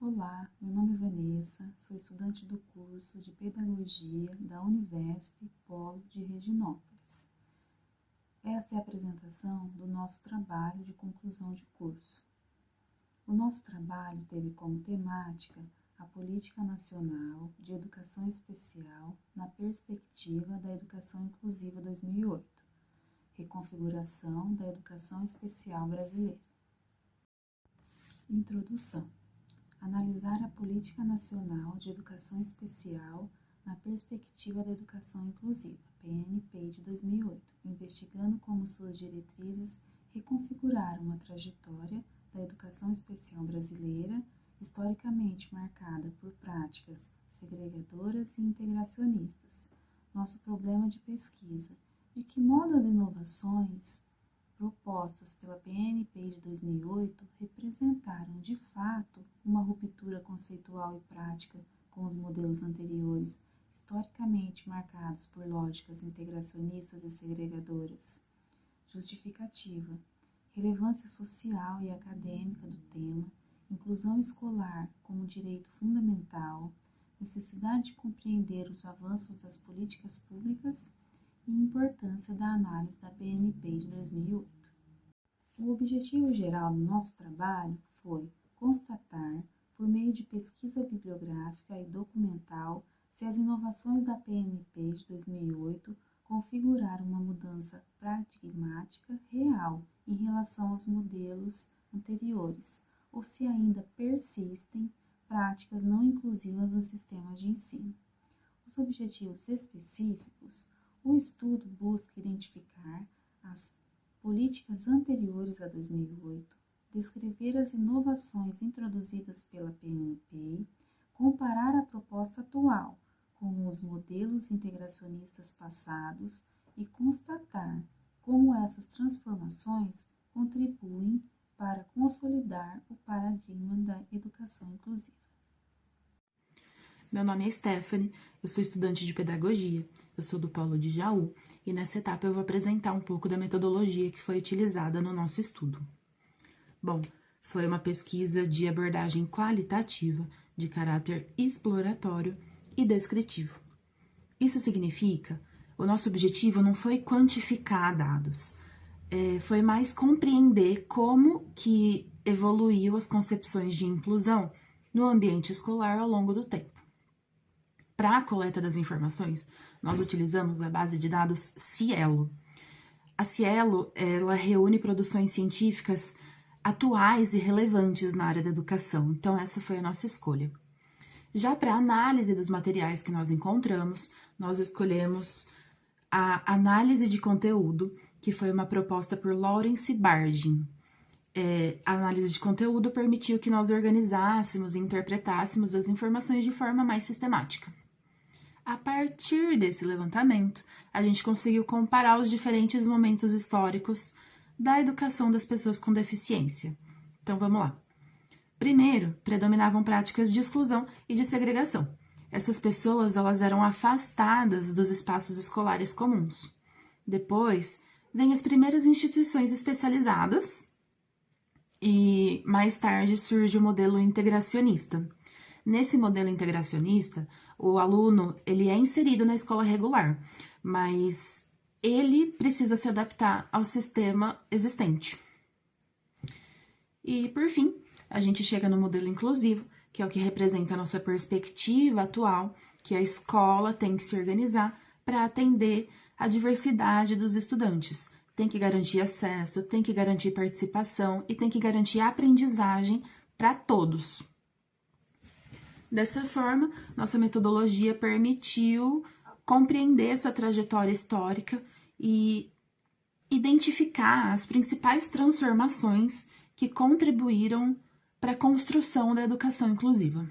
Olá, meu nome é Vanessa, sou estudante do curso de Pedagogia da Univesp Polo de Reginópolis. Esta é a apresentação do nosso trabalho de conclusão de curso. O nosso trabalho teve como temática a Política Nacional de Educação Especial na perspectiva da Educação Inclusiva 2008, reconfiguração da educação especial brasileira. Introdução. Analisar a Política Nacional de Educação Especial na perspectiva da educação inclusiva, PNP de 2008, investigando como suas diretrizes reconfiguraram a trajetória da educação especial brasileira, historicamente marcada por práticas segregadoras e integracionistas. Nosso problema de pesquisa: de que modo as inovações propostas pela PNP de 2008 representaram, de fato, uma ruptura conceitual e prática com os modelos anteriores, historicamente marcados por lógicas integracionistas e segregadoras. Justificativa: relevância social e acadêmica do tema, inclusão escolar como direito fundamental, necessidade de compreender os avanços das políticas públicas e importância da análise da PNP de 2008. O objetivo geral do nosso trabalho foi constatar, por meio de pesquisa bibliográfica e documental, se as inovações da PNP de 2008 configuraram uma mudança paradigmática real em relação aos modelos anteriores, ou se ainda persistem práticas não inclusivas no sistema de ensino. Os objetivos específicos: o estudo busca identificar as políticas anteriores a 2008, descrever as inovações introduzidas pela PNP, comparar a proposta atual com os modelos integracionistas passados e constatar como essas transformações contribuem para consolidar o paradigma da educação inclusiva. Meu nome é Stephanie, eu sou estudante de Pedagogia, eu sou do Polo de Jaú e nessa etapa eu vou apresentar um pouco da metodologia que foi utilizada no nosso estudo. Bom, foi uma pesquisa de abordagem qualitativa, de caráter exploratório e descritivo. Isso significa, o nosso objetivo não foi quantificar dados, foi mais compreender como que evoluiu as concepções de inclusão no ambiente escolar ao longo do tempo. Para a coleta das informações, nós utilizamos a base de dados Cielo. A Cielo, ela reúne produções científicas atuais e relevantes na área da educação, então essa foi a nossa escolha. Já para a análise dos materiais que nós encontramos, nós escolhemos a análise de conteúdo, que foi uma proposta por Lawrence Bardin. A análise de conteúdo permitiu que nós organizássemos e interpretássemos as informações de forma mais sistemática. A partir desse levantamento, a gente conseguiu comparar os diferentes momentos históricos da educação das pessoas com deficiência. Então, vamos lá. Primeiro, predominavam práticas de exclusão e de segregação. Essas pessoas, elas eram afastadas dos espaços escolares comuns. Depois, vêm as primeiras instituições especializadas e, mais tarde, surge o modelo integracionista. Nesse modelo integracionista, o aluno ele é inserido na escola regular, mas ele precisa se adaptar ao sistema existente. E, por fim, a gente chega no modelo inclusivo, que é o que representa a nossa perspectiva atual, que a escola tem que se organizar para atender a diversidade dos estudantes. Tem que garantir acesso, tem que garantir participação e tem que garantir aprendizagem para todos. Dessa forma, nossa metodologia permitiu compreender essa trajetória histórica e identificar as principais transformações que contribuíram para a construção da educação inclusiva.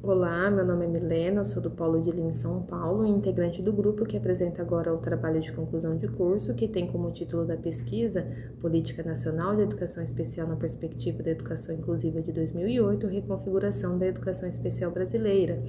Olá, meu nome é Milena, eu sou do Polo de Lins, São Paulo, e integrante do grupo que apresenta agora o trabalho de conclusão de curso, que tem como título da pesquisa Política Nacional de Educação Especial na Perspectiva da Educação Inclusiva de 2008, Reconfiguração da Educação Especial Brasileira.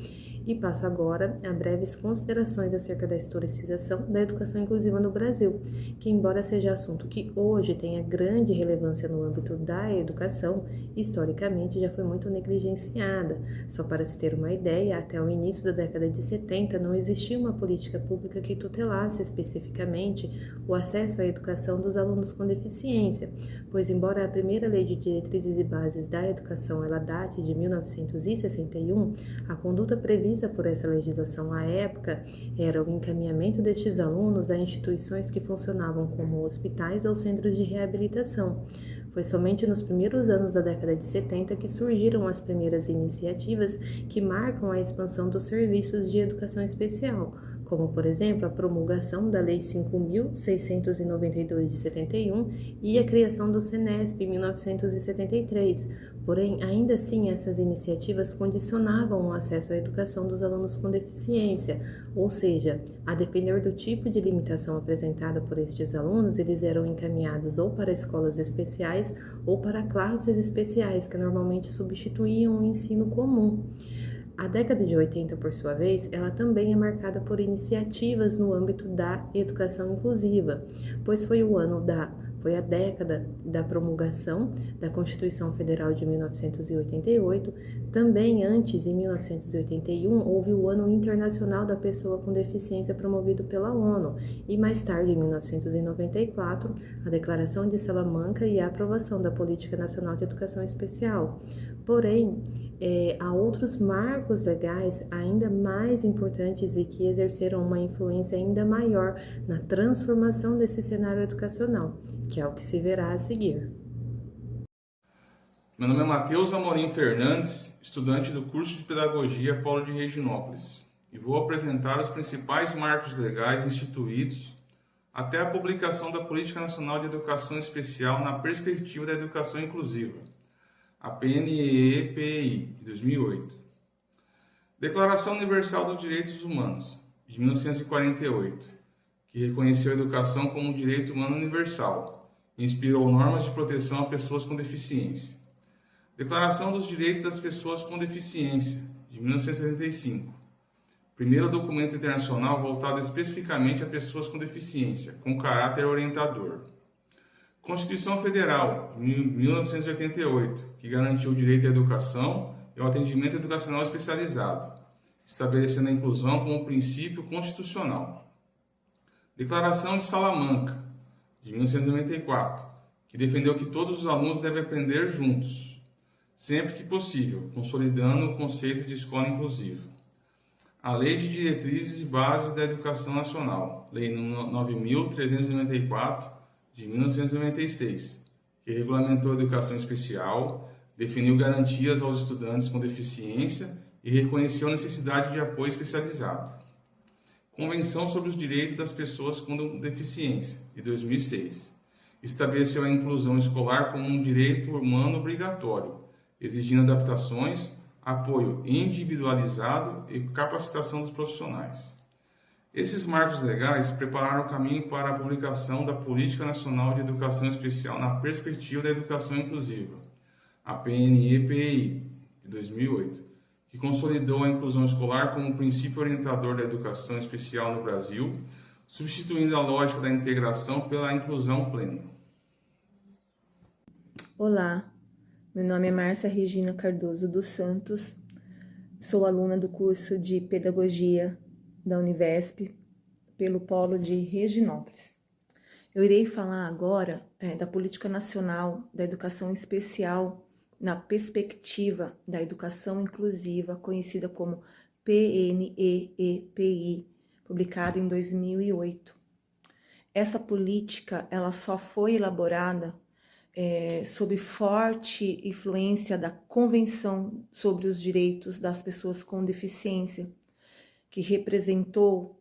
E passo agora a breves considerações acerca da historicização da educação inclusiva no Brasil, que embora seja assunto que hoje tenha grande relevância no âmbito da educação, historicamente já foi muito negligenciada. Só para se ter uma ideia, até o início da década de 70 não existia uma política pública que tutelasse especificamente o acesso à educação dos alunos com deficiência, pois embora a primeira Lei de Diretrizes e Bases da Educação ela date de 1961, a conduta prevista por essa legislação à época era o encaminhamento destes alunos a instituições que funcionavam como hospitais ou centros de reabilitação. Foi somente nos primeiros anos da década de 70 que surgiram as primeiras iniciativas que marcam a expansão dos serviços de educação especial, como, por exemplo, a promulgação da Lei 5.692 de 71 e a criação do SENESP em 1973. Porém, ainda assim, essas iniciativas condicionavam o acesso à educação dos alunos com deficiência, ou seja, a depender do tipo de limitação apresentada por estes alunos, eles eram encaminhados ou para escolas especiais ou para classes especiais, que normalmente substituíam o ensino comum. A década de 80, por sua vez, ela também é marcada por iniciativas no âmbito da educação inclusiva, pois foi a década da promulgação da Constituição Federal de 1988. Também antes, em 1981, houve o Ano Internacional da Pessoa com Deficiência promovido pela ONU e mais tarde, em 1994, a Declaração de Salamanca e a aprovação da Política Nacional de Educação Especial. Porém, há outros marcos legais ainda mais importantes e que exerceram uma influência ainda maior na transformação desse cenário educacional, que é o que se verá a seguir. Meu nome é Matheus Amorim Fernandes, estudante do curso de Pedagogia Polo de Reginópolis, e vou apresentar os principais marcos legais instituídos até a publicação da Política Nacional de Educação Especial na Perspectiva da Educação Inclusiva, a PNEE-PEI, de 2008. Declaração Universal dos Direitos Humanos, de 1948, que reconheceu a educação como um direito humano universal e inspirou normas de proteção a pessoas com deficiência. Declaração dos Direitos das Pessoas com Deficiência, de 1975, primeiro documento internacional voltado especificamente a pessoas com deficiência, com caráter orientador. Constituição Federal, de 1988, que garantiu o direito à educação e ao atendimento educacional especializado, estabelecendo a inclusão como princípio constitucional. Declaração de Salamanca, de 1994, que defendeu que todos os alunos devem aprender juntos, sempre que possível, consolidando o conceito de escola inclusiva. A Lei de Diretrizes e Bases da Educação Nacional, Lei 9.394, de 1996, que regulamentou a educação especial, definiu garantias aos estudantes com deficiência e reconheceu a necessidade de apoio especializado. Convenção sobre os Direitos das Pessoas com Deficiência, de 2006, estabeleceu a inclusão escolar como um direito humano obrigatório, exigindo adaptações, apoio individualizado e capacitação dos profissionais. Esses marcos legais prepararam o caminho para a publicação da Política Nacional de Educação Especial na Perspectiva da Educação Inclusiva, a PNEE-PEI, de 2008, que consolidou a inclusão escolar como princípio orientador da educação especial no Brasil, substituindo a lógica da integração pela inclusão plena. Olá, meu nome é Márcia Regina Cardoso dos Santos, sou aluna do curso de Pedagogia da Univesp, pelo Polo de Reginópolis. Eu irei falar agora da Política Nacional da Educação Especial na Perspectiva da Educação Inclusiva, conhecida como PNEE-PEI, publicada em 2008. Essa política ela só foi elaborada sob forte influência da Convenção sobre os Direitos das Pessoas com Deficiência, que representou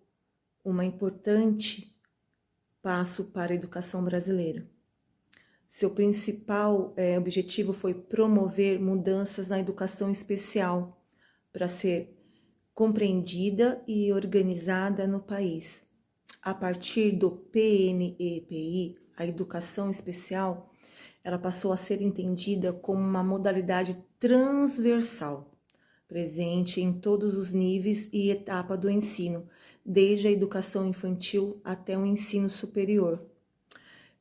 uma importante passo para a educação brasileira. Seu principal objetivo foi promover mudanças na educação especial, para ser compreendida e organizada no país. A partir do PNEPI, a educação especial, ela passou a ser entendida como uma modalidade transversal, presente em todos os níveis e etapas do ensino, desde a educação infantil até o ensino superior.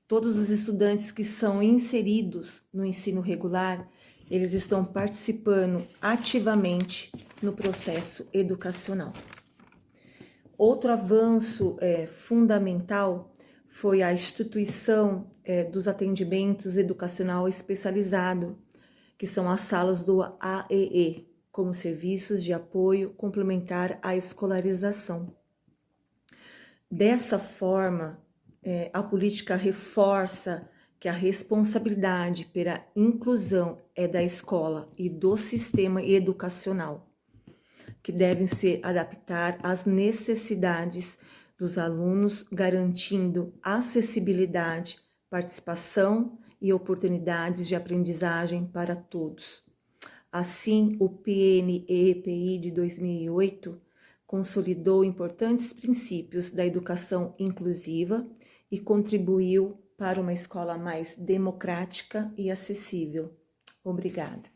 Todos os estudantes que são inseridos no ensino regular, eles estão participando ativamente no processo educacional. Outro avanço fundamental foi a instituição dos atendimentos educacional especializado, que são as salas do AEE, como serviços de apoio complementar à escolarização. Dessa forma, a política reforça que a responsabilidade pela inclusão é da escola e do sistema educacional, que devem se adaptar às necessidades dos alunos, garantindo acessibilidade, participação e oportunidades de aprendizagem para todos. Assim, o PNEPI de 2008 consolidou importantes princípios da educação inclusiva e contribuiu para uma escola mais democrática e acessível. Obrigada.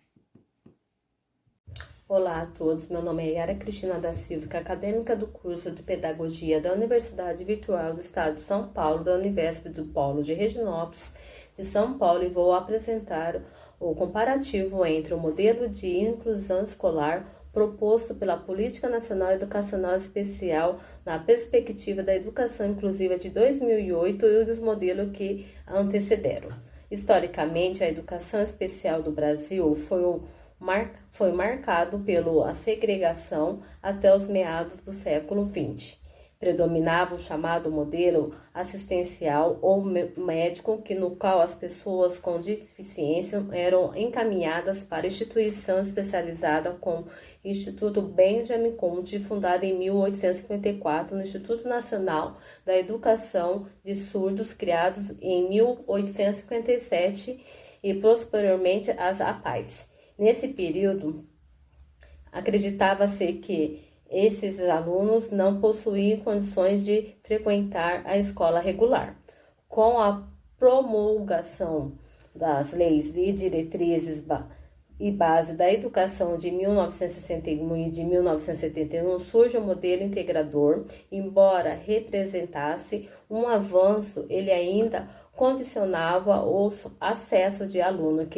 Olá a todos, meu nome é Yara Cristina da Silva, acadêmica do curso de Pedagogia da Universidade Virtual do Estado de São Paulo, da Univesp do Polo de Reginópolis, de São Paulo, e vou apresentar o comparativo entre o modelo de inclusão escolar proposto pela Política Nacional Educacional Especial na perspectiva da educação inclusiva de 2008 e os modelos que antecederam. Historicamente, a educação especial do Brasil foi marcado pela segregação até os meados do século XX. Predominava o chamado modelo assistencial ou médico, no qual as pessoas com deficiência eram encaminhadas para instituição especializada como Instituto Benjamin Conte, fundado em 1854, no Instituto Nacional da Educação de Surdos, criados em 1857, e posteriormente as APAES. Nesse período, acreditava-se que esses alunos não possuíam condições de frequentar a escola regular. Com a promulgação das leis e diretrizes e base da educação de 1961 e de 1971, surge o modelo integrador. Embora representasse um avanço, ele ainda condicionava o acesso de aluno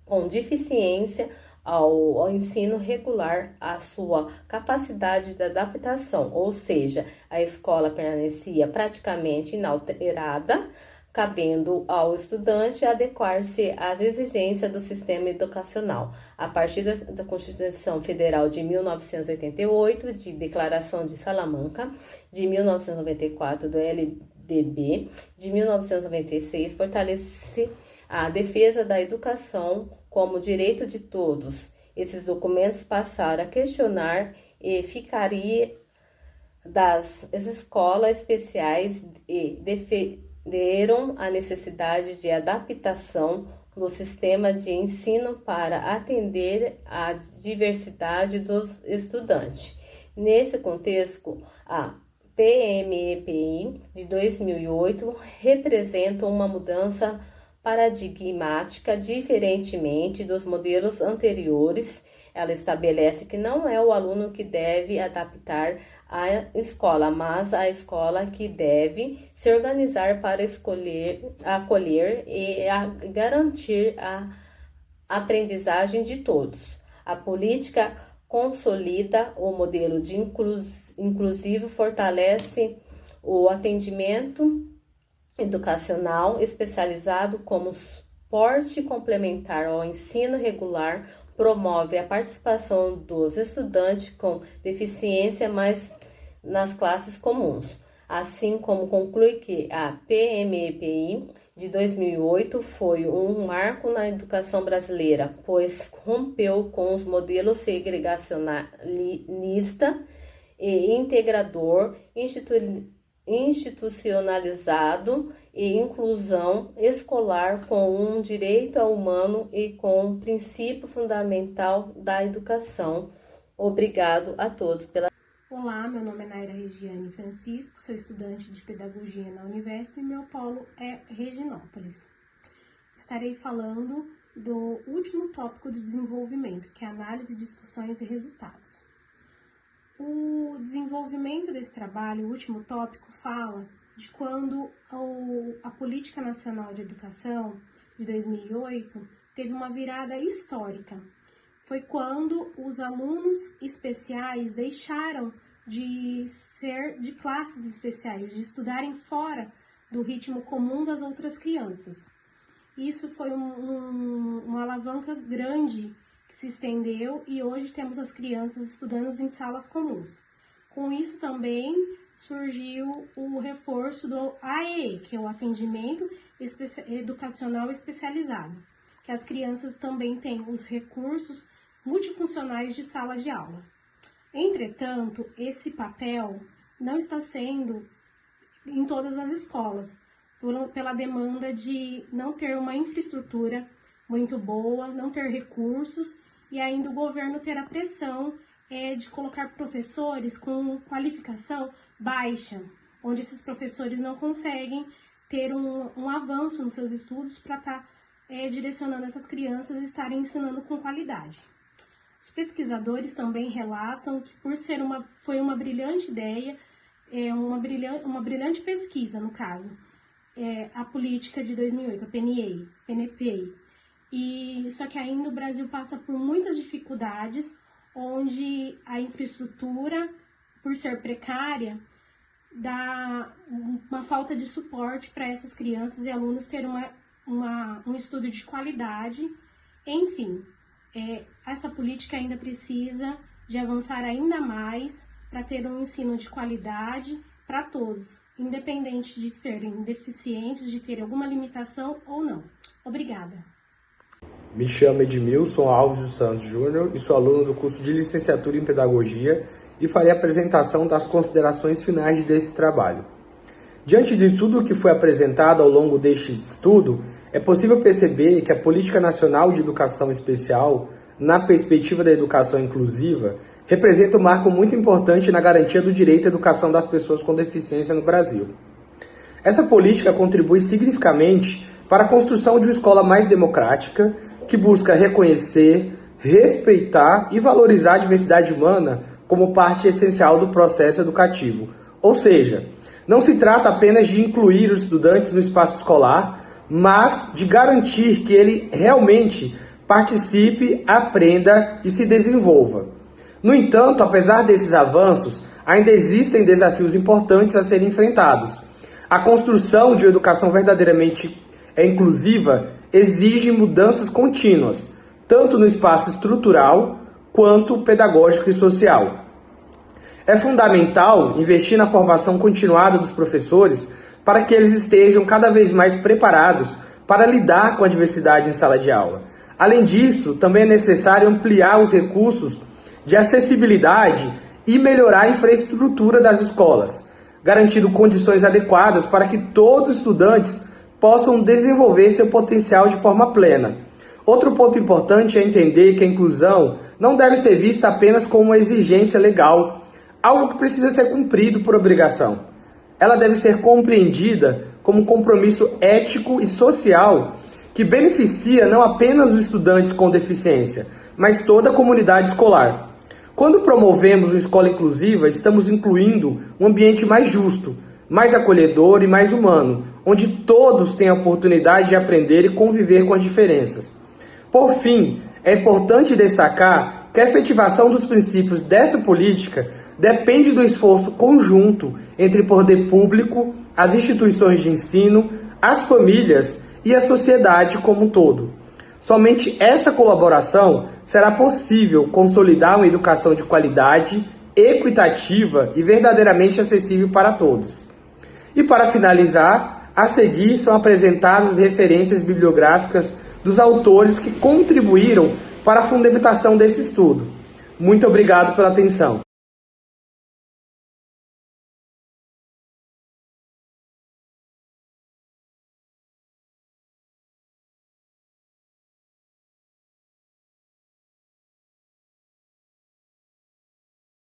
com deficiência ao ensino regular, a sua capacidade de adaptação, ou seja, a escola permanecia praticamente inalterada, cabendo ao estudante adequar-se às exigências do sistema educacional. A partir da Constituição Federal de 1988, de Declaração de Salamanca, de 1994, do LDB, de 1996, fortalece a defesa da educação como direito de todos. Esses documentos passaram a questionar e ficaria das escolas especiais e defenderam a necessidade de adaptação do sistema de ensino para atender à diversidade dos estudantes. Nesse contexto, a PNEPI de 2008 representa uma mudança paradigmática, diferentemente dos modelos anteriores. Ela estabelece que não é o aluno que deve adaptar a escola, mas a escola que deve se organizar para acolher e garantir a aprendizagem de todos. A política consolida o modelo de inclusivo, fortalece o atendimento educacional especializado como suporte complementar ao ensino regular, promove a participação dos estudantes com deficiência mais nas classes comuns, assim como conclui que a PNEPI de 2008 foi um marco na educação brasileira, pois rompeu com os modelos segregacionista e integrador, institucionalizado e inclusão escolar com um direito humano e com o princípio fundamental da educação, Obrigado a todos pela... Olá, meu nome é Naira Regiane Francisco, sou estudante de Pedagogia na Univesp e meu polo é Reginópolis. Estarei falando do último tópico de desenvolvimento, que é análise, discussões e resultados. O desenvolvimento desse trabalho, o último tópico, fala de quando a Política Nacional de Educação, de 2008, teve uma virada histórica. Foi quando os alunos especiais deixaram de ser de classes especiais, de estudarem fora do ritmo comum das outras crianças. Isso foi uma alavanca grande que se estendeu e hoje temos as crianças estudando em salas comuns. Com isso também surgiu o reforço do AEE, que é o Atendimento Educacional Especializado, que as crianças também têm os recursos multifuncionais de sala de aula. Entretanto, esse papel não está sendo em todas as escolas, pela demanda de não ter uma infraestrutura muito boa, não ter recursos e ainda o governo ter a pressão de colocar professores com qualificação baixa, onde esses professores não conseguem ter um avanço nos seus estudos para estar direcionando essas crianças e estarem ensinando com qualidade. Os pesquisadores também relatam que foi uma brilhante ideia, uma brilhante pesquisa, no caso, a política de 2008, a PNPEI. Só que ainda o Brasil passa por muitas dificuldades, onde a infraestrutura, por ser precária, dá uma falta de suporte para essas crianças e alunos terem um estudo de qualidade. Enfim, essa política ainda precisa de avançar ainda mais para ter um ensino de qualidade para todos, independente de serem deficientes, de terem alguma limitação ou não. Obrigada. Me chamo Edmilson Alves dos Santos Júnior e sou aluno do curso de Licenciatura em Pedagogia e farei a apresentação das considerações finais desse trabalho. Diante de tudo o que foi apresentado ao longo deste estudo, é possível perceber que a Política Nacional de Educação Especial, na perspectiva da educação inclusiva, representa um marco muito importante na garantia do direito à educação das pessoas com deficiência no Brasil. Essa política contribui significativamente para a construção de uma escola mais democrática, que busca reconhecer, respeitar e valorizar a diversidade humana como parte essencial do processo educativo. Ou seja, não se trata apenas de incluir os estudantes no espaço escolar, mas de garantir que ele realmente participe, aprenda e se desenvolva. No entanto, apesar desses avanços, ainda existem desafios importantes a serem enfrentados. A construção de uma educação verdadeiramente inclusiva exige mudanças contínuas, tanto no espaço estrutural quanto pedagógico e social. É fundamental investir na formação continuada dos professores para que eles estejam cada vez mais preparados para lidar com a diversidade em sala de aula. Além disso, também é necessário ampliar os recursos de acessibilidade e melhorar a infraestrutura das escolas, garantindo condições adequadas para que todos os estudantes possam desenvolver seu potencial de forma plena. Outro ponto importante é entender que a inclusão não deve ser vista apenas como uma exigência legal, algo que precisa ser cumprido por obrigação. Ela deve ser compreendida como um compromisso ético e social que beneficia não apenas os estudantes com deficiência, mas toda a comunidade escolar. Quando promovemos uma escola inclusiva, estamos incluindo um ambiente mais justo, mais acolhedor e mais humano, onde todos têm a oportunidade de aprender e conviver com as diferenças. Por fim, é importante destacar que a efetivação dos princípios dessa política depende do esforço conjunto entre o poder público, as instituições de ensino, as famílias e a sociedade como um todo. Somente essa colaboração será possível consolidar uma educação de qualidade, equitativa e verdadeiramente acessível para todos. E para finalizar, a seguir são apresentadas referências bibliográficas dos autores que contribuíram para a fundamentação desse estudo. Muito obrigado pela atenção.